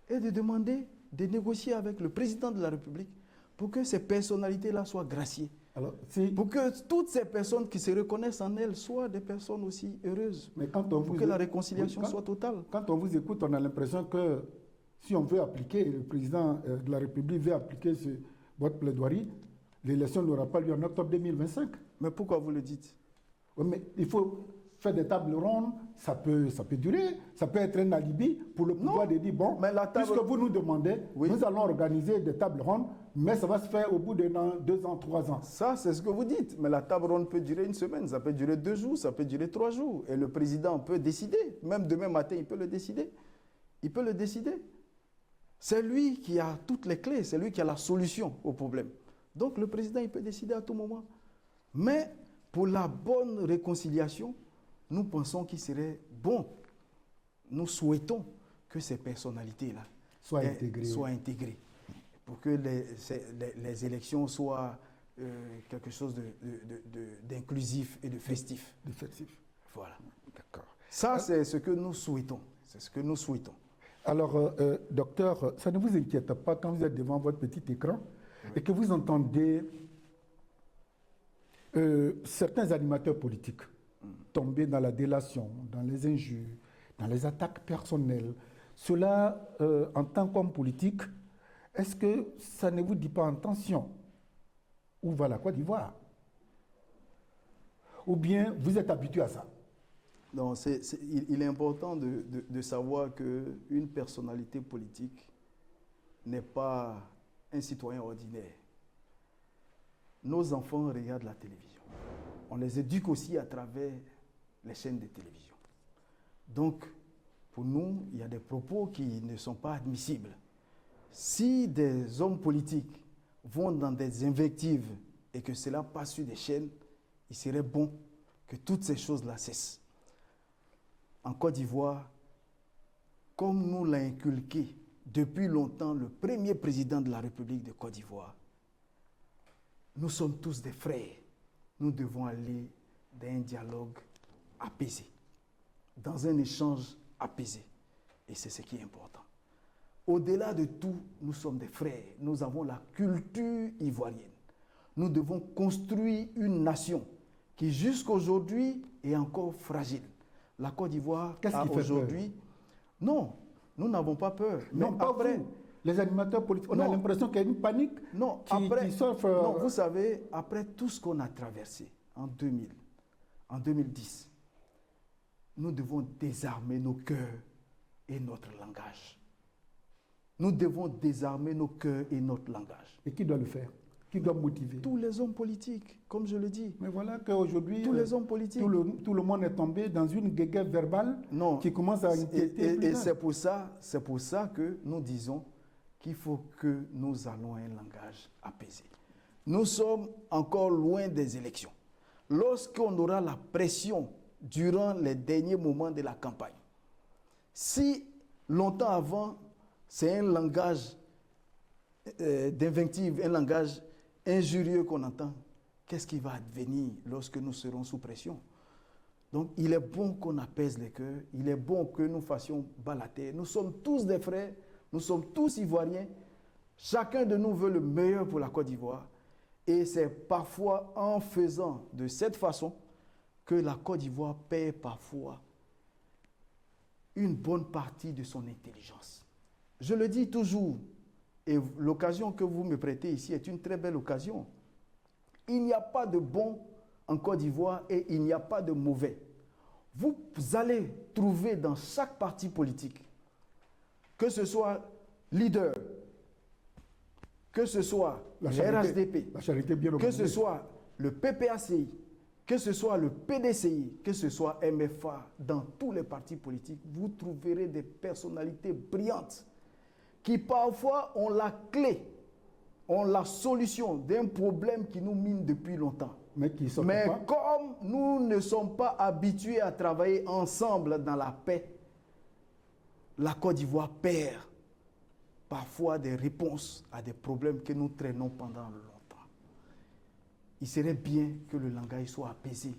et de demander de négocier avec le président de la République pour que ces personnalités-là soient graciées. Alors, pour que toutes ces personnes qui se reconnaissent en elles soient des personnes aussi heureuses. Mais quand on pour que la réconciliation soit totale. Quand on vous écoute, on a l'impression que si on veut appliquer, le président de la République veut appliquer votre plaidoirie, l'élection n'aura pas lieu en octobre 2025. Mais pourquoi vous le dites? Oui, mais il faut faire des tables rondes, ça peut durer, ça peut être un alibi pour le pouvoir de dire, bon, puisque vous nous demandez, nous allons organiser des tables rondes, mais ça va se faire au bout de 2 ans, 3 ans. Ça, c'est ce que vous dites, mais la table ronde peut durer 1 semaine, ça peut durer 2 jours, ça peut durer 3 jours, et le président peut décider, même demain matin, il peut le décider. Il peut le décider. C'est lui qui a toutes les clés, c'est lui qui a la solution au problème. Donc le président, il peut décider à tout moment. Mais pour la bonne réconciliation, nous pensons qu'il serait bon, nous souhaitons que ces personnalités-là soient intégrées pour que les élections soient quelque chose d'inclusif et de festif. Voilà. D'accord. Ça, c'est ce que nous souhaitons. C'est ce que nous souhaitons. Alors, docteur, ça ne vous inquiète pas quand vous êtes devant votre petit écran et que vous entendez certains animateurs politiques tomber dans la délation, dans les injures, dans les attaques personnelles. Cela, en tant qu'homme politique, est-ce que ça ne vous dit pas en tension? Où va la Côte d'Ivoire? Ou bien vous êtes habitué à ça? Non, il est important de savoir qu'une personnalité politique n'est pas un citoyen ordinaire. Nos enfants regardent la télévision. On les éduque aussi à travers les chaînes de télévision. Donc, pour nous, il y a des propos qui ne sont pas admissibles. Si des hommes politiques vont dans des invectives et que cela passe sur des chaînes, il serait bon que toutes ces choses-là cessent. En Côte d'Ivoire, comme nous l'a inculqué depuis longtemps le premier président de la République de Côte d'Ivoire, nous sommes tous des frères. Nous devons aller dans un dialogue apaisé, dans un échange apaisé. Et c'est ce qui est important. Au-delà de tout, nous sommes des frères. Nous avons la culture ivoirienne. Nous devons construire une nation qui jusqu'aujourd'hui est encore fragile. La Côte d'Ivoire a aujourd'hui... Non, nous n'avons pas peur. Non, mais pas après, vous. Les animateurs politiques, on a l'impression qu'il y a une panique qui s'offre... Non, vous savez, après tout ce qu'on a traversé en 2000, en 2010, nous devons désarmer nos cœurs et notre langage. Nous devons désarmer nos cœurs et notre langage. Et qui doit le faire? Qui doit motiver? Tous les hommes politiques, comme je le dis. Mais voilà qu'aujourd'hui, tous les hommes politiques. Tout le monde est tombé dans une guéguerre verbale qui commence à inquiéter. Et c'est pour ça que nous disons qu'il faut que nous allons à un langage apaisé. Nous sommes encore loin des élections. lorsqu'on aura la pression durant les derniers moments de la campagne. Si longtemps avant, c'est un langage d'invective, un langage injurieux qu'on entend, qu'est-ce qui va advenir lorsque nous serons sous pression? Donc, il est bon qu'on apaise les cœurs, il est bon que nous fassions bas la terre. Nous sommes tous des frères, nous sommes tous ivoiriens. Chacun de nous veut le meilleur pour la Côte d'Ivoire. Et c'est parfois en faisant de cette façon que la Côte d'Ivoire perd parfois une bonne partie de son intelligence. Je le dis toujours, et l'occasion que vous me prêtez ici est une très belle occasion. Il n'y a pas de bon en Côte d'Ivoire et il n'y a pas de mauvais. Vous allez trouver dans chaque parti politique, que ce soit leader, que ce soit le RHDP, que ce soit le PPACI, que ce soit le PDCI, que ce soit MFA, dans tous les partis politiques, vous trouverez des personnalités brillantes qui parfois ont la clé, ont la solution d'un problème qui nous mine depuis longtemps. Mais comme nous ne sommes pas habitués à travailler ensemble dans la paix, la Côte d'Ivoire perd parfois des réponses à des problèmes que nous traînons pendant longtemps. Il serait bien que le langage soit apaisé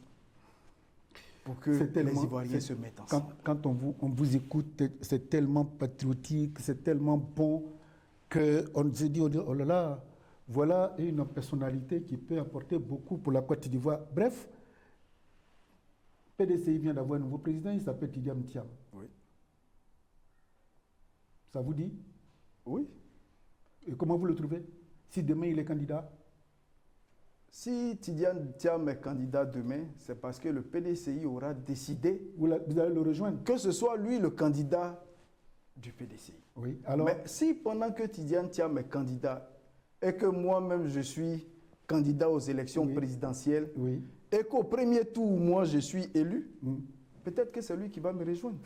pour que les Ivoiriens se mettent ensemble. Quand on vous écoute, c'est tellement patriotique, c'est tellement bon qu'on se dit, oh là là, voilà une personnalité qui peut apporter beaucoup pour la Côte d'Ivoire. Bref, PDCI vient d'avoir un nouveau président, il s'appelle Tidiane Thiam. Oui. Ça vous dit? Oui. Et comment vous le trouvez? Si demain il est candidat? Si Tidiane Thiam est candidat demain, c'est parce que le PDCI aura décidé vous allez le rejoindre? Que ce soit lui le candidat du PDCI. Oui. Alors, mais si pendant que Tidiane Thiam est candidat et que moi-même je suis candidat aux élections présidentielles et qu'au premier tour, moi je suis élu, peut-être que c'est lui qui va me rejoindre.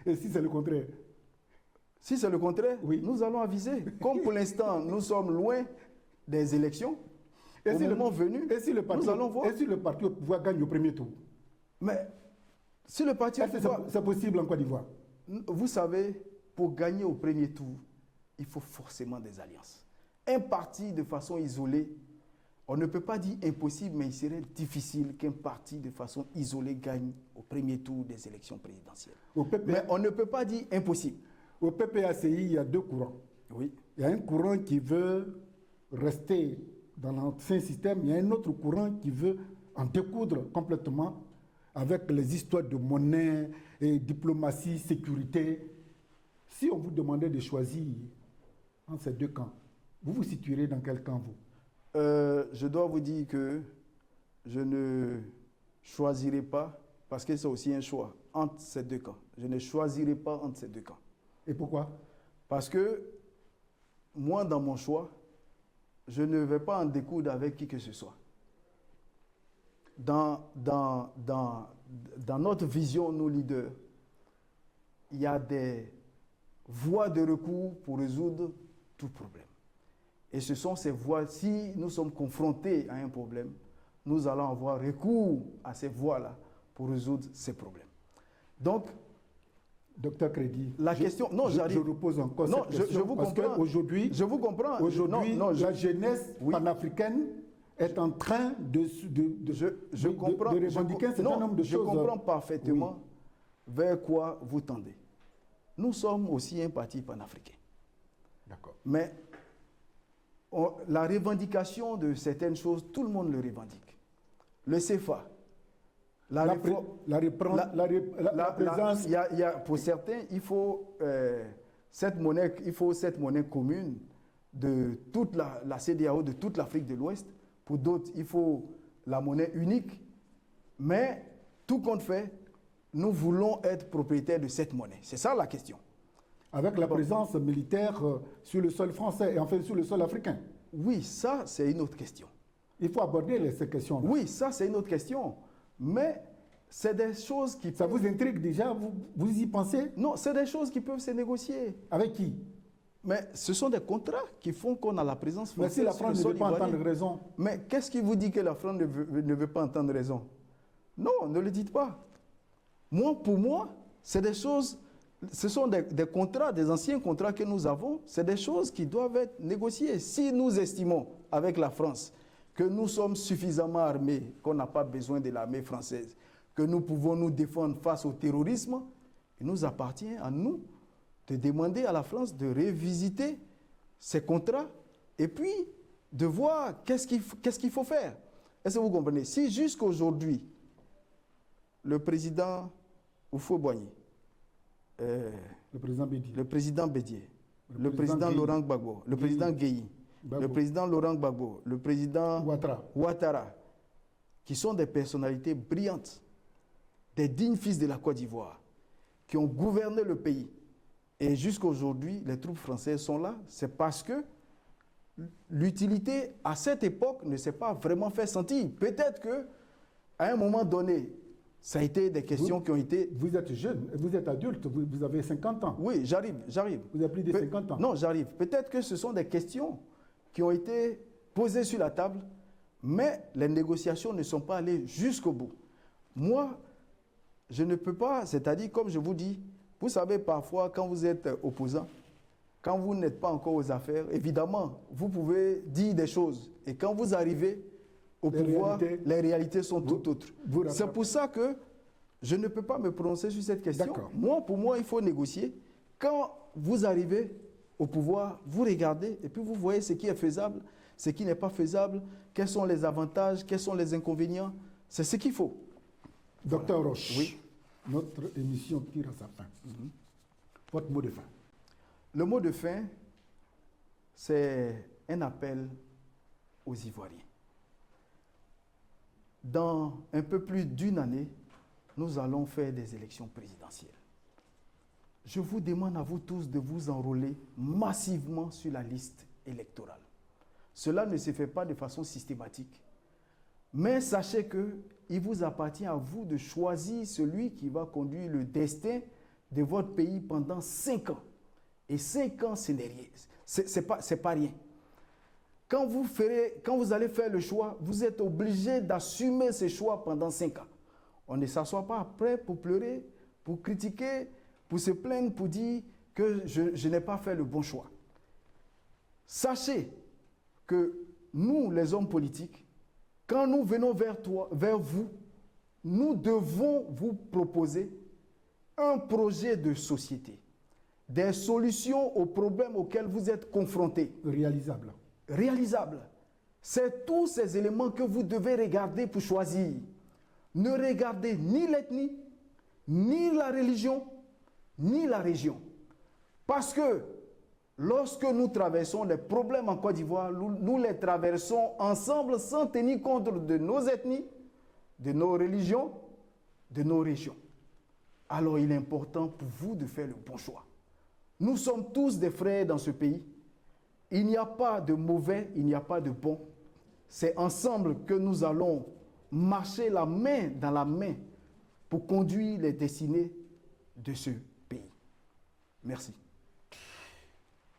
Et si c'est le contraire? Si c'est le contraire, nous allons aviser. Comme pour l'instant, nous sommes loin des élections, au moment venu, nous allons voir. Et si le parti au pouvoir gagne au premier tour? Mais si le parti au pouvoir... C'est possible en Côte d'Ivoire? Vous savez, pour gagner au premier tour, il faut forcément des alliances. Un parti de façon isolée, on ne peut pas dire impossible, mais il serait difficile qu'un parti de façon isolée gagne au premier tour des élections présidentielles. Mais on ne peut pas dire impossible. Au PPACI, il y a deux courants. Oui. Il y a un courant qui veut rester dans l'ancien système, il y a un autre courant qui veut en découdre complètement avec les histoires de monnaie, et diplomatie, sécurité. Si on vous demandait de choisir entre ces deux camps, vous vous situerez dans quel camp, vous? Je dois vous dire que je ne choisirai pas, parce que c'est aussi un choix, entre ces deux camps. Je ne choisirai pas entre ces deux camps. Et pourquoi? Parce que moi, dans mon choix, je ne vais pas en découdre avec qui que ce soit. Dans notre vision, nos leaders, il y a des voies de recours pour résoudre tout problème. Et ce sont ces voies, si nous sommes confrontés à un problème, nous allons avoir recours à ces voies-là pour résoudre ces problèmes. Donc, Docteur Crédit, la question, non, je repose encore cette question. Je vous comprends. Aujourd'hui, je vous comprends. Aujourd'hui, la jeunesse panafricaine est en train de revendiquer un certain nombre de choses. Je comprends parfaitement vers quoi vous tendez. Nous sommes aussi un parti panafricain. D'accord. Mais la revendication de certaines choses, tout le monde le revendique. Le CFA, pour certains, il faut cette monnaie commune de toute la CEDEAO, de toute l'Afrique de l'Ouest. Pour d'autres, il faut la monnaie unique. Mais tout compte fait, nous voulons être propriétaires de cette monnaie. C'est ça la question. Avec la présence militaire sur le sol français et enfin sur le sol africain. Oui, ça, c'est une autre question. Il faut aborder ces questions-là. Oui, ça, c'est une autre question. Mais c'est des choses qui... Ça vous intrigue déjà? Vous y pensez? Non, c'est des choses qui peuvent se négocier. Avec qui? Mais ce sont des contrats qui font qu'on a la présence Mais française. si la sur le France ne sol veut pas ivoirien. entendre raison, Mais qu'est-ce qui vous dit que la France ne veut pas entendre raison? Non, ne le dites pas. Moi, pour moi, c'est des choses, ce sont des contrats, des anciens contrats que nous avons, c'est des choses qui doivent être négociées. Si nous estimons, avec la France, que nous sommes suffisamment armés, qu'on n'a pas besoin de l'armée française, que nous pouvons nous défendre face au terrorisme, il nous appartient à nous de demander à la France de révisiter ces contrats et puis de voir qu'est-ce qu'il faut faire. Est-ce que vous comprenez? Si jusqu'à aujourd'hui, le président Houphouët-Boigny, le président Bédié, le président Bédié, le président Laurent Gbagbo, le président Guèye, le président Laurent Gbagbo, le président Ouattara, qui sont des personnalités brillantes, des dignes fils de la Côte d'Ivoire, qui ont gouverné le pays. Et jusqu'à aujourd'hui, les troupes françaises sont là. C'est parce que l'utilité, à cette époque, ne s'est pas vraiment fait sentir. Peut-être qu'à un moment donné, ça a été des questions qui ont été... Vous êtes jeune, vous êtes adulte, vous avez 50 ans. Oui, j'arrive. Vous avez plus de 50 ans. Non, j'arrive. Peut-être que ce sont des questions qui ont été posées sur la table, mais les négociations ne sont pas allées jusqu'au bout. Moi, je ne peux pas, c'est-à-dire, comme je vous dis, vous savez, parfois, quand vous êtes opposant, quand vous n'êtes pas encore aux affaires, évidemment, vous pouvez dire des choses. Et quand vous arrivez au pouvoir, les réalités sont tout autres. C'est pour ça que je ne peux pas me prononcer sur cette question. Moi, pour moi, il faut négocier. Quand vous arrivez au pouvoir, vous regardez et puis vous voyez ce qui est faisable, ce qui n'est pas faisable, quels sont les avantages, quels sont les inconvénients. C'est ce qu'il faut. Docteur Roche, oui. Notre émission tire à sa fin. Votre mot de fin. Le mot de fin, c'est un appel aux Ivoiriens. Dans un peu plus d'une année, nous allons faire des élections présidentielles. Je vous demande à vous tous de vous enrôler massivement sur la liste électorale. Cela ne se fait pas de façon systématique. Mais sachez qu'il vous appartient à vous de choisir celui qui va conduire le destin de votre pays pendant 5 ans. Et 5 ans, c'est pas rien. Quand vous allez faire le choix, vous êtes obligé d'assumer ce choix pendant 5 ans. On ne s'assoit pas après pour pleurer, pour critiquer, pour se plaindre, pour dire que je n'ai pas fait le bon choix. Sachez que nous, les hommes politiques, quand nous venons vers vous, nous devons vous proposer un projet de société, des solutions aux problèmes auxquels vous êtes confrontés. Réalisable. Réalisable. C'est tous ces éléments que vous devez regarder pour choisir. Ne regardez ni l'ethnie, ni la religion, ni la région. Parce que lorsque nous traversons les problèmes en Côte d'Ivoire, nous les traversons ensemble sans tenir compte de nos ethnies, de nos religions, de nos régions. Alors il est important pour vous de faire le bon choix. Nous sommes tous des frères dans ce pays. Il n'y a pas de mauvais, il n'y a pas de bon. C'est ensemble que nous allons marcher la main dans la main pour conduire les destinées de ce pays. Merci.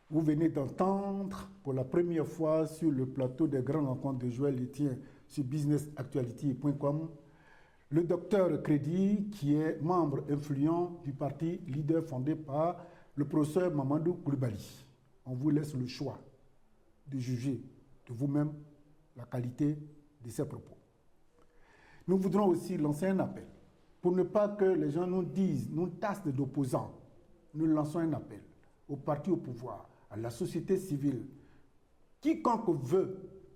Vous venez d'entendre pour la première fois sur le plateau des grandes rencontres de Joël Etienne sur businessactuality.com le docteur Crédit, qui est membre influent du parti leader fondé par le professeur Mamadou Koulibaly. On vous laisse le choix de juger de vous-même la qualité de ces propos. Nous voudrons aussi lancer un appel pour ne pas que les gens nous disent, nous tassent d'opposants. Nous lançons un appel aux partis au pouvoir, à la société civile. Quiconque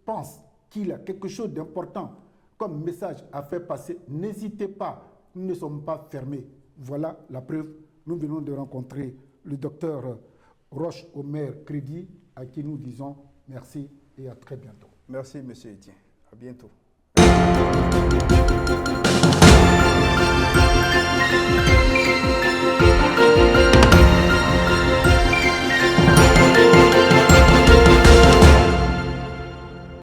pense qu'il a quelque chose d'important comme message à faire passer, n'hésitez pas, nous ne sommes pas fermés. Voilà la preuve. Nous venons de rencontrer le docteur Roche Omer Crédit, à qui nous disons merci et à très bientôt. Merci, M. Etienne. À bientôt.